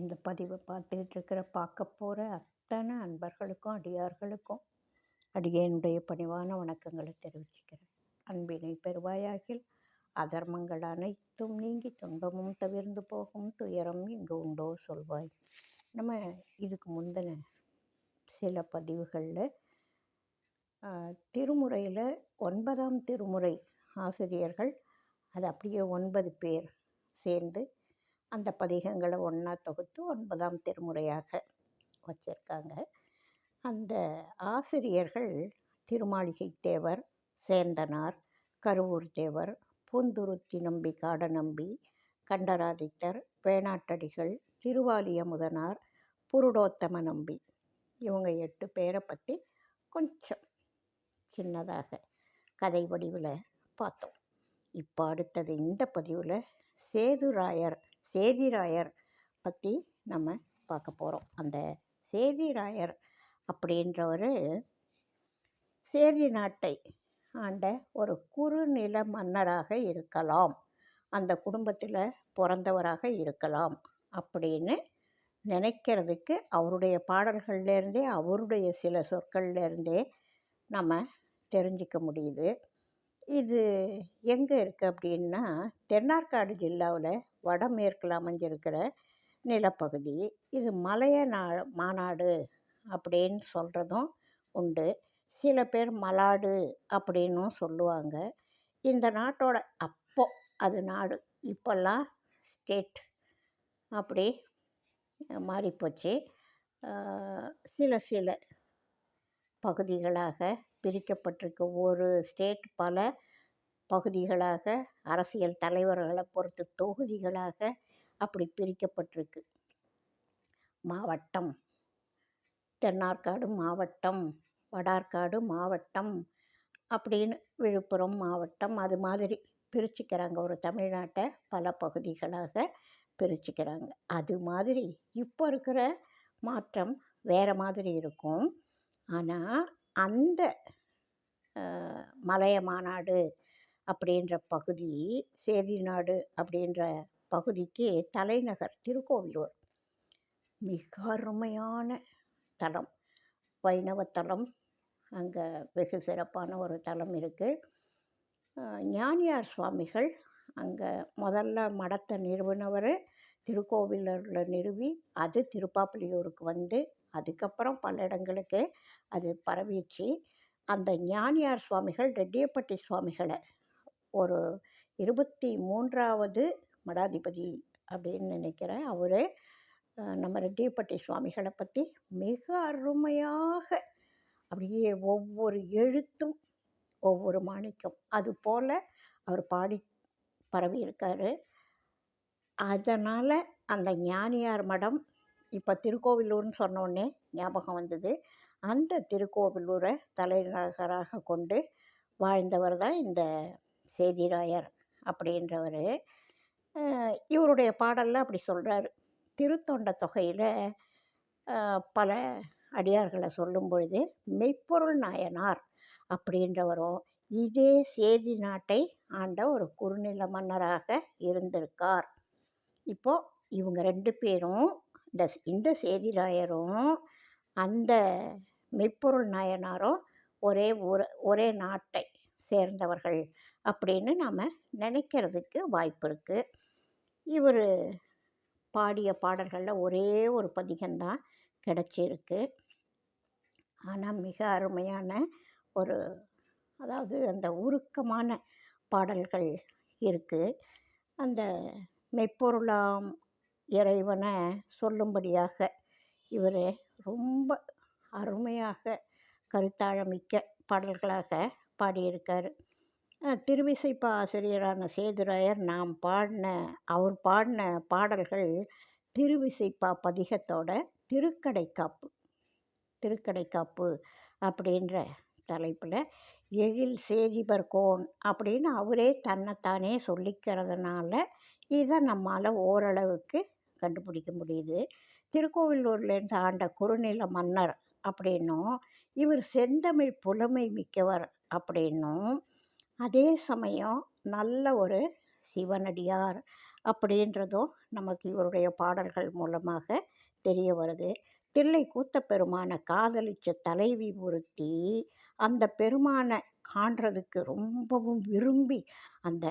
இந்த பதிவை பார்த்துக்கிட்டு இருக்கிற பார்க்க போகிற அத்தனை அன்பர்களுக்கும் அடியார்களுக்கும் அடியேனுடைய பணிவான வணக்கங்களை தெரிவிச்சுக்கிறேன். அன்பினை பெறுவாயாகில் அதர்மங்கள் அனைத்தும் நீங்கி துன்பமும் தவிர்ந்து போகும், துயரம் இங்கு உண்டோ சொல்வாய். நம்ம இதுக்கு முந்தின சில பதிவுகளில் திருமுறையில் 9ஆம் திருமுறை ஆசிரியர்கள் அது அப்படியே 9 பேர் சேர்ந்து அந்த பதிகங்களை ஒன்றா தொகுத்து 9ஆம் திருமுறையாக வச்சுருக்காங்க. அந்த ஆசிரியர்கள் திருமாளிகை தேவர், சேந்தனார், கருவூர் தேவர், பூந்துருத்தி நம்பி, காடநம்பி, கண்டராதித்தர், வேணாட்டடிகள், திருவாலியமுதனார், புருடோத்தம நம்பி, இவங்க 8 பேரை பற்றி கொஞ்சம் சின்னதாக கதை வடிவில் பார்த்தோம். இப்போ அடுத்தது இந்த பதிவில் சேதிராயர் பற்றி நம்ம பார்க்க போகிறோம். அந்த சேதிராயர் அப்படின்றவர் சேதி நாட்டை ஆண்ட ஒரு குறுநில மன்னராக இருக்கலாம், அந்த குடும்பத்தில் பிறந்தவராக இருக்கலாம் அப்படின்னு நினைக்கிறதுக்கு அவருடைய பாடல்கள்லேருந்தே, அவருடைய சில சொற்கள்லேருந்தே நம்ம தெரிஞ்சிக்க முடியுது. இது எங்கே இருக்குது அப்படின்னா, தென்னார்காடு ஜில்லாவில் வடமேற்கில் அமைஞ்சிருக்கிற நிலப்பகுதி. இது மலைய மாநாடு அப்படின்னு சொல்கிறதும் உண்டு. சில பேர் மலாடு அப்படின்னும் சொல்லுவாங்க. இந்த நாட்டோட அப்போ அது நாடு, இப்போல்லாம் ஸ்டேட் அப்படி மாறிப்போச்சு. சில பகுதிகளாக பிரிக்கப்பட்டிருக்கு. ஒரு ஸ்டேட் பல பகுதிகளாக, அரசியல் தலைவர்களை பொறுத்து தொகுதிகளாக அப்படி பிரிக்கப்பட்டிருக்கு. மாவட்டம், தென்னார்காடு மாவட்டம், வடார்காடு மாவட்டம் அப்படின்னு, விழுப்புரம் மாவட்டம், அது மாதிரி பிரிச்சுக்கிறாங்க. ஒரு தமிழ்நாட்டை பல பகுதிகளாக பிரிச்சுக்கிறாங்க. அது மாதிரி இப்போ இருக்கிற மாற்றம் வேறு மாதிரி இருக்கும். ஆனால் அந்த மலைய மாநாடு அப்படின்ற பகுதி, சேதிநாடு அப்படின்ற பகுதிக்கு தலைநகர் திருக்கோவிலூர். மிக அருமையான தலம், வைணவ தலம். அங்கே வெகு சிறப்பான ஒரு தலம் இருக்குது. ஞானியார் சுவாமிகள் அங்கே முதல்ல மடத்தை நிறுவனவர், திருக்கோவிலூரில் நிறுவி அது திருப்பாப்புலியூருக்கு வந்து அதுக்கப்புறம் பல இடங்களுக்கு அது பரவிச்சு. அந்த ஞானியார் சுவாமிகள் ரெட்டியப்பட்டி சுவாமிகளை ஒரு 23வது மடாதிபதி அப்படின்னு நினைக்கிறேன். அவரே நம்ம ரெட்டியப்பட்டி சுவாமிகளை பற்றி மிக அருமையாக, அப்படியே ஒவ்வொரு எழுத்தும் ஒவ்வொரு மாணிக்கம் அது போல் அவர் பாடி பரவியிருக்கார். அதனால் அந்த ஞானியார் மடம் இப்போ திருக்கோவிலூர்னு சொன்னோடனே ஞாபகம் வந்தது. அந்த திருக்கோவிலூரை தலைநகராக கொண்டு வாழ்ந்தவர் தான் இந்த சேதிராயர் அப்படின்றவர். இவருடைய பாடலில் அப்படி சொல்கிறார். திருத்தொண்ட தொகையில் பல அடியார்களை சொல்லும் பொழுது மெய்ப்பொருள் நாயனார் அப்படின்றவரும் இதே சேதி நாட்டை ஆண்ட ஒரு குறுநில மன்னராக இருந்திருக்கார். இப்போது இவங்க 2 பேரும், இந்த சேதிராயரும் அந்த மெய்ப்பொருள் நாயனாரும் ஒரே நாட்டை சேர்ந்தவர்கள் அப்படின்னு நாம் நினைக்கிறதுக்கு வாய்ப்பு இருக்குது. இவர் பாடிய பாடல்களில் ஒரே ஒரு பதிகம்தான் கிடச்சிருக்கு. ஆனால் மிக அருமையான ஒரு, அதாவது அந்த உருக்கமான பாடல்கள் இருக்குது. அந்த மெய்ப்பொருளாம் இறைவனை சொல்லும்படியாக இவர் ரொம்ப அருமையாக கருத்தாழமிக்க பாடல்களாக பாடியிருக்கார். திருவிசைப்பா ஆசிரியரான சேதுராயர் அவர் பாடின பாடல்கள் திருவிசைப்பா பதிகத்தோட திருக்கடைக்காப்பு அப்படின்ற தலைப்பில் எழில் சேதிபர்கோன் அப்படின்னு அவரே தன்னைத்தானே சொல்லிக்கிறதுனால இதை நம்மால் ஓரளவுக்கு கண்டுபிடிக்க முடியுது. திருக்கோவிலூர்லேருந்து ஆண்ட குறுநில மன்னர் அப்படின்னும், இவர் செந்தமிழ் புலமை மிக்கவர் அப்படின்னும், அதே சமயம் நல்ல ஒரு சிவனடியார் அப்படின்றதும் நமக்கு இவருடைய பாடல்கள் மூலமாக தெரிய வருது. தில்லை கூத்தப்பெருமான காதலிச்ச தலைவி ஒருத்தி அந்த பெருமான காண்றதுக்கு ரொம்பவும் விரும்பி அந்த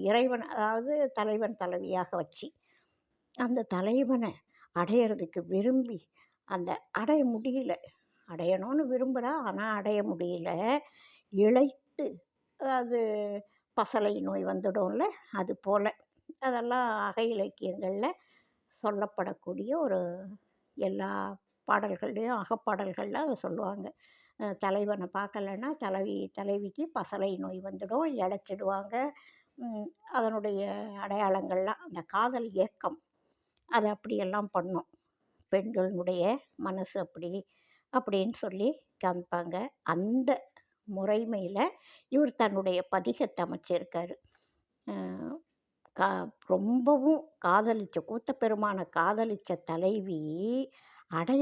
இறைவன், அதாவது தலைவன் தலைவியாக வச்சு அந்த தலைவனை அடையிறதுக்கு விரும்பி அந்த அடைய முடியல. அடையணும்னு விரும்புகிறா, ஆனால் அடைய முடியல. இளைத்து, அது பசலை நோய் வந்துடும்ல, அது போல் அதெல்லாம் அக இலக்கியங்களில் சொல்லப்படக்கூடிய ஒரு எல்லா பாடல்கள்லேயும் அகப்பாடல்களில் அதை சொல்லுவாங்க. தலைவனை பார்க்கலன்னா தலைவிக்கு பசலை நோய் வந்துடும், இளைச்சிடுவாங்க. அதனுடைய அடையாளங்கள்லாம் அந்த காதல் ஏக்கம் அதை அப்படியெல்லாம் பண்ணும். பெண்களுடைய மனசு அப்படி அப்படின்னு சொல்லி காமிப்பாங்க. அந்த முறைமையில் இவர் தன்னுடைய பதிகத்தை அமைச்சிருக்காரு. கா ரொம்பவும் கூத்தப்பெருமான காதலித்த தலைவி அவனை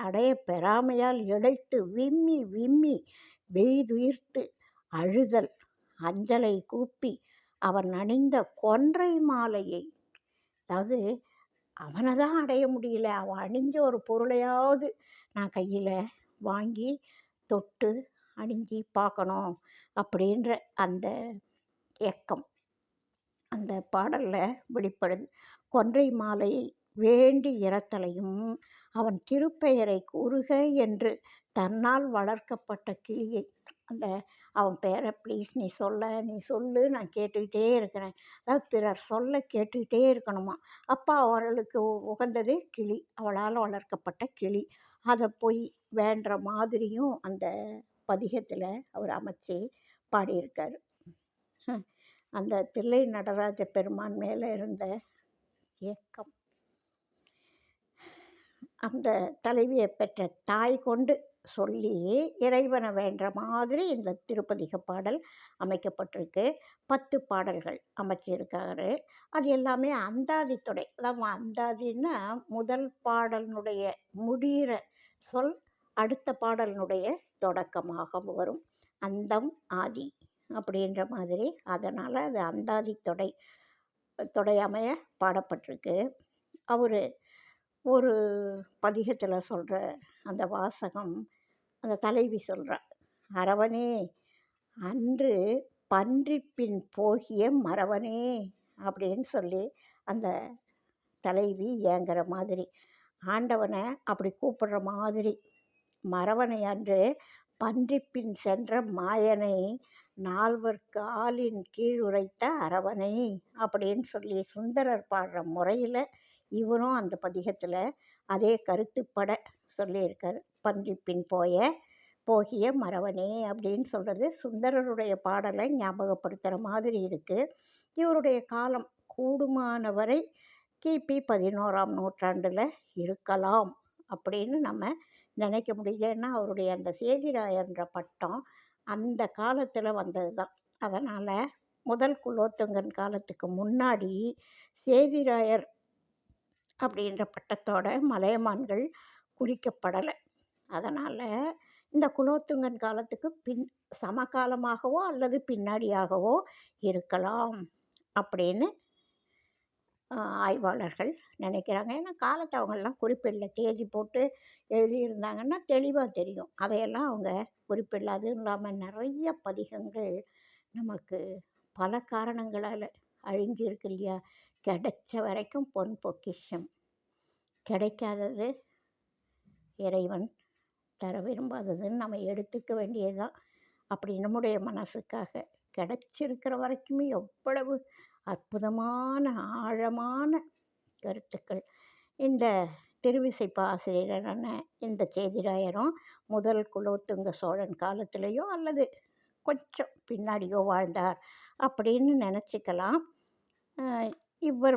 அடைய பெறாமையால் இழைத்து விம்மி விம்மி வெய்துயிர்த்து அழுதல் அஞ்சலை கூப்பி அவன் அணிந்த கொன்றை மாலையை, அதாவது அவனை தான் அடைய முடியல, அவன் அணிஞ்ச ஒரு பொருளையாவது நான் கையில் வாங்கி தொட்டு அணிஞ்சு பார்க்கணும் அப்படின்ற அந்த ஏக்கம் அந்த பாடலில் வெளிப்படுது. கொன்றை மாலையை வேண்டி இறத்தலையும் அவன் திருப்பெயரை கூறுக என்று தன்னால் வளர்க்கப்பட்ட கிளியை, அந்த அவன் பேரை ப்ளீஸ் நீ சொல்லு, நான் கேட்டுக்கிட்டே இருக்கிறேன். அதாவது பிறர் சொல்ல கேட்டுக்கிட்டே இருக்கணுமா. அப்போ அவர்களுக்கு உகந்தது கிளி, அவளால் வளர்க்கப்பட்ட கிளி. அதை போய் வேண்டுற மாதிரியும் அந்த பதிகத்தில் அவர் அமைச்சு பாடியிருக்காரு. அந்த தில்லை நடராஜ பெருமான் மேலே இருந்த ஏக்கம் அந்த தலைவியை பெற்ற தாய் கொண்டு சொல்லி இறைவனை வேண்டுற மாதிரி இந்த திருப்பதிக பாடல் அமைக்கப்பட்டிருக்கு. 10 பாடல்கள் அமைச்சிருக்காரு. அது எல்லாமே அந்தாதி தொடை. அதாவது அந்தாதின்னா முதல் பாடலினுடைய முடிகிற சொல் அடுத்த பாடலினுடைய தொடக்கமாக வரும். அந்தம் ஆதி அப்படின்ற மாதிரி. அதனால் அது அந்தாதி தொடை அமைய பாடப்பட்டிருக்கு. அவர் ஒரு பதிகத்தில் சொல்கிற அந்த வாசகம், அந்த தலைவி சொல்கிறார், அரவனே அன்று பன்றிப்பின் போகிய மறவனே அப்படின்னு சொல்லி அந்த தலைவி ஏங்குற மாதிரி, ஆண்டவனை அப்படி கூப்பிடுற மாதிரி, மறவனை அன்று பன்றிப்பின் சென்ற மாயனை நால்வர்க்கு ஆளின் கீழ் உரைத்த அரவனை அப்படின்னு சொல்லி சுந்தரர் பாடுற முறையில் இவரும் அந்த பதிகத்தில் அதே கருத்துப்பட சொல்லியிருக்கார். பன்றிப்பின் போகிய மறவனே அப்படின்னு சொல்கிறது சுந்தரருடைய பாடலை ஞாபகப்படுத்துகிற மாதிரி இருக்குது. இவருடைய காலம் கூடுமானவரை கிபி 11ஆம் நூற்றாண்டில் இருக்கலாம் அப்படின்னு நம்ம நினைக்க முடியும். ஏன்னா அவருடைய அந்த சேதிராயர்ன்ற பட்டம் அந்த காலத்தில் வந்தது தான். அதனால் முதல் குலோத்துங்கன் காலத்துக்கு முன்னாடி சேதிராயர் அப்படின்ற பட்டத்தோட மலையமான்கள் குறிக்கப்படலை. அதனால் இந்த குலோத்துங்கன் காலத்துக்கு சமகாலமாகவோ அல்லது பின்னாடியாகவோ இருக்கலாம் அப்படின்னு ஆய்வாளர்கள் நினைக்கிறாங்க. ஏன்னா காலத்தை அவங்கெல்லாம் குறிப்பிடல, தேதி போட்டு எழுதியிருந்தாங்கன்னா தெளிவாக தெரியும். அதையெல்லாம் அவங்க குறிப்பிடல. அதுவும் இல்லாமல் நிறைய பதிகங்கள் நமக்கு பல காரணங்களால் அழிஞ்சிருக்கு இல்லையா. கிடைச்ச வரைக்கும் பொன் பொக்கிஷம், கிடைக்காதது இறைவன் தர விரும்பாததுன்னு நம்ம எடுத்துக்க வேண்டியதுதான். அப்படி நம்முடைய மனசுக்காக கிடைச்சிருக்கிற வரைக்குமே எவ்வளவு அற்புதமான ஆழமான கருத்துக்கள். இந்த திருவிசைப்பா ஆசிரியரான இந்த சேதிராயரும் முதல் குலோத்துங்க சோழன் காலத்திலேயோ அல்லது கொஞ்சம் பின்னாடியோ வாழ்ந்தார் அப்படின்னு நினச்சிக்கலாம். இவர்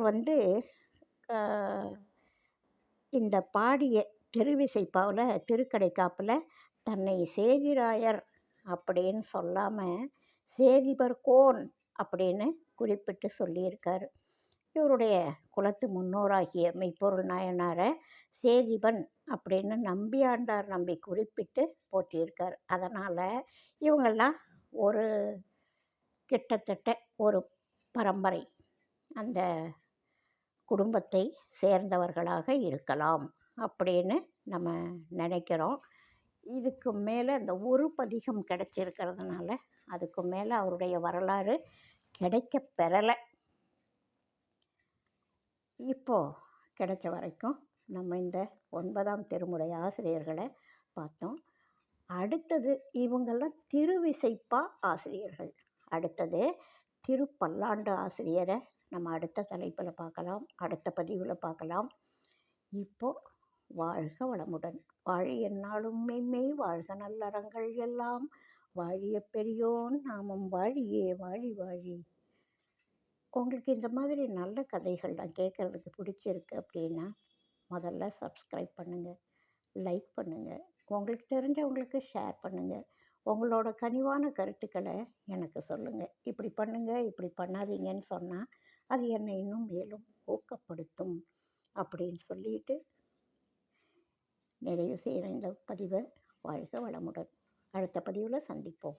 இந்த பாடிய திருவிசைப்பாவில் திருக்கடைக்காப்பில் தன்னை சேதிராயர் அப்படின்னு சொல்லாமல் சேதிபர்கோன் அப்படின்னு குறிப்பிட்டு சொல்லியிருக்கார். இவருடைய குலத்து முன்னோராகிய மெய்ப்பொருள் நாயனாரை சேதிபன் அப்படின்னு நம்பியாண்டார் நம்பி குறிப்பிட்டு போற்றியிருக்கார். அதனால் இவங்கெல்லாம் கிட்டத்தட்ட ஒரு பரம்பரை அந்த குடும்பத்தை சேர்ந்தவர்களாக இருக்கலாம் அப்படின்னு நம்ம நினைக்கிறோம். இதுக்கு மேலே அந்த ஒரு பதிகம் கிடைச்சிருக்கிறதுனால அதுக்கு மேலே அவருடைய வரலாறு கிடைக்க பெறலை. இப்போது கிடைச்ச வரைக்கும் நம்ம இந்த 9ஆம் திருமுறை ஆசிரியர்களை பார்த்தோம். அடுத்தது இவங்கெல்லாம் திருவிசைப்பா ஆசிரியர்கள். அடுத்தது திருப்பல்லாண்டு ஆசிரியரை நம்ம அடுத்த தலைப்பில் பார்க்கலாம், அடுத்த பதிவில் பார்க்கலாம். இப்போது வாழ்க வளமுடன், வாழி எந்நாளும் மெய்மெய் வாழ்க நல்லறங்கள் எல்லாம், வாழிய பெரியோன் நாமம் வாழியே வாழி வாழி. உங்களுக்கு இந்த மாதிரி நல்ல கதைகள்லாம் கேட்குறதுக்கு பிடிச்சிருக்கு அப்படின்னா முதல்ல சப்ஸ்கிரைப் பண்ணுங்கள், லைக் பண்ணுங்கள், உங்களுக்கு தெரிஞ்சவங்களுக்கு ஷேர் பண்ணுங்கள். உங்களோட கனிவான கருத்துக்களை எனக்கு சொல்லுங்கள். இப்படி பண்ணுங்கள், இப்படி பண்ணாதீங்கன்னு சொன்னால் அது என்னை இன்னும் மேலும் ஊக்கப்படுத்தும் அப்படின்னு சொல்லிட்டு நிறைவு செய்கிற இந்த பதிவை வாழ்க வளமுடன். அடுத்த பதிவில் சந்திப்போம்.